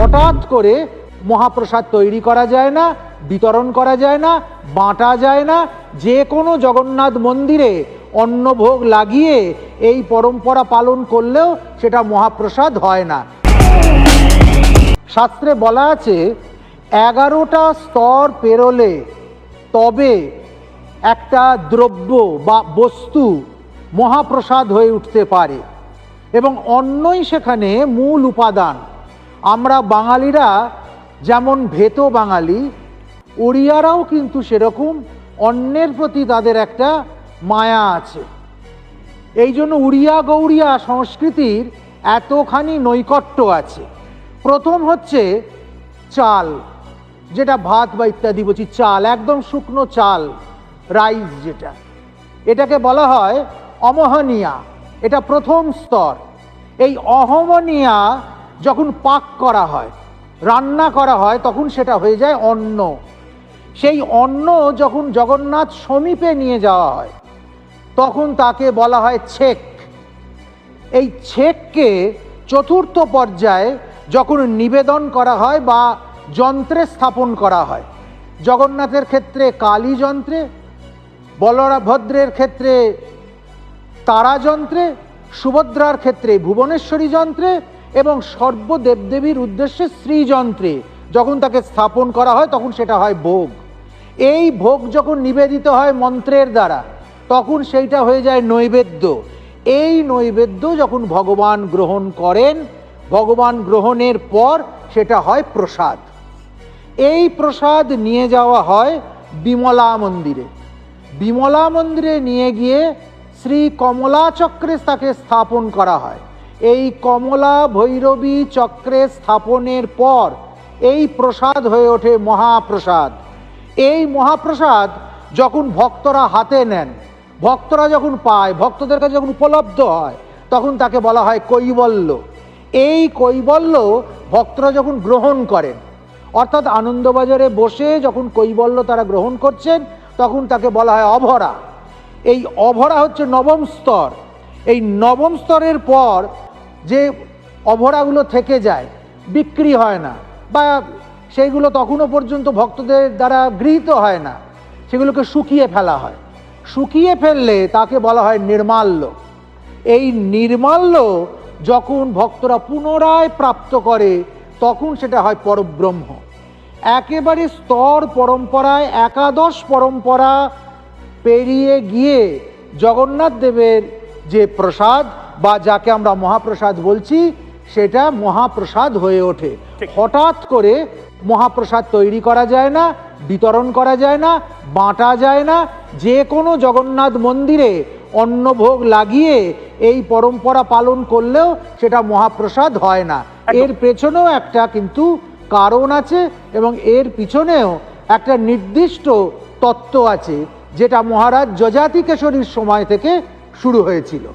হঠাৎ করে মহাপ্রসাদ তৈরি করা যায় না, বিতরণ করা যায় না, বাঁটা যায় না। যে কোনো জগন্নাথ মন্দিরে অন্নভোগ লাগিয়ে এই পরম্পরা পালন করলেও সেটা মহাপ্রসাদ হয় না। শাস্ত্রে বলা আছে 11টা স্তর পেরোলে তবে একটা দ্রব্য বা বস্তু মহাপ্রসাদ হয়ে উঠতে পারে, এবং অন্নই সেখানে মূল উপাদান। আমরা বাঙালিরা যেমন ভেত বাঙালি, ওড়িয়ারাও কিন্তু সেরকম অন্নের প্রতি তাদের একটা মায়া আছে। এই জন্য উড়িয়া গৌড়িয়া সংস্কৃতির এতখানি নৈকট্য আছে। প্রথম হচ্ছে চাল, যেটা ভাত বা ইত্যাদি বলছি, চাল, একদম শুকনো চাল, রাইস যেটা, এটাকে বলা হয় অমহনীয়া। এটা প্রথম স্তর। এই অহমনীয়া যখন পাক করা হয়, রান্না করা হয়, তখন সেটা হয়ে যায় অন্ন। সেই অন্ন যখন জগন্নাথ সমীপে নিয়ে যাওয়া হয় তখন তাকে বলা হয় ছেক। এই ছেককে চতুর্থ পর্যায়ে যখন নিবেদন করা হয় বা যন্ত্রে স্থাপন করা হয়, জগন্নাথের ক্ষেত্রে কালী যন্ত্রে, বলভদ্রের ক্ষেত্রে তারা যন্ত্রে, সুভদ্রার ক্ষেত্রে ভুবনেশ্বরী যন্ত্রে এবং সর্বদেবদেবীর উদ্দেশ্যে শ্রীযন্ত্রে যখন তাকে স্থাপন করা হয় তখন সেটা হয় ভোগ। এই ভোগ যখন নিবেদিত হয় মন্ত্রের দ্বারা তখন সেইটা হয়ে যায় নৈবেদ্য। এই নৈবেদ্য যখন ভগবান গ্রহণ করেন, ভগবান গ্রহণের পর সেটা হয় প্রসাদ। এই প্রসাদ নিয়ে যাওয়া হয় বিমলা মন্দিরে। বিমলা মন্দিরে নিয়ে গিয়ে শ্রী কমলা চক্রে তাকে স্থাপন করা হয়। এই কমলা ভৈরবী চক্রে স্থাপনের পর এই প্রসাদ হয়ে ওঠে মহাপ্রসাদ। এই মহাপ্রসাদ যখন ভক্তরা হাতে নেন, ভক্তরা যখন পায়, ভক্তদের কাছে যখন উপলব্ধ হয়, তখন তাকে বলা হয় কৈবল্য। এই কৈবল্য ভক্তরা যখন গ্রহণ করেন, অর্থাৎ আনন্দবাজারে বসে যখন কৈবল্য তারা গ্রহণ করছেন, তখন তাকে বলা হয় অভরা। এই অভরা হচ্ছে নবম স্তর। এই নবম স্তরের পর যে অভরাগুলো থেকে যায়, বিক্রি হয় না বা সেইগুলো তখনও পর্যন্ত ভক্তদের দ্বারা গৃহীত হয় না, সেগুলোকে শুকিয়ে ফেলা হয়। শুকিয়ে ফেললে তাকে বলা হয় নির্মাল্য। এই নির্মাল্য যখন ভক্তরা পুনরায় প্রাপ্ত করে তখন সেটা হয় পরব্রহ্ম। একেবারে স্তর পরম্পরায় একাদশ পরম্পরা পেরিয়ে গিয়ে জগন্নাথ দেবের যে প্রসাদ বা যাকে আমরা মহাপ্রসাদ বলছি, সেটা মহাপ্রসাদ হয়ে ওঠে। হঠাৎ করে মহাপ্রসাদ তৈরি করা যায় না, বিতরণ করা যায় না, বাঁটা যায় না। যে কোনো জগন্নাথ মন্দিরে অন্নভোগ লাগিয়ে এই পরম্পরা পালন করলেও সেটা মহাপ্রসাদ হয় না। এর পেছনেও একটা কিন্তু কারণ আছে এবং এর পিছনেও একটা নির্দিষ্ট তত্ত্ব আছে, যেটা মহারাজ যযাতি কেশরীর সময় থেকে শুরু হয়েছিল।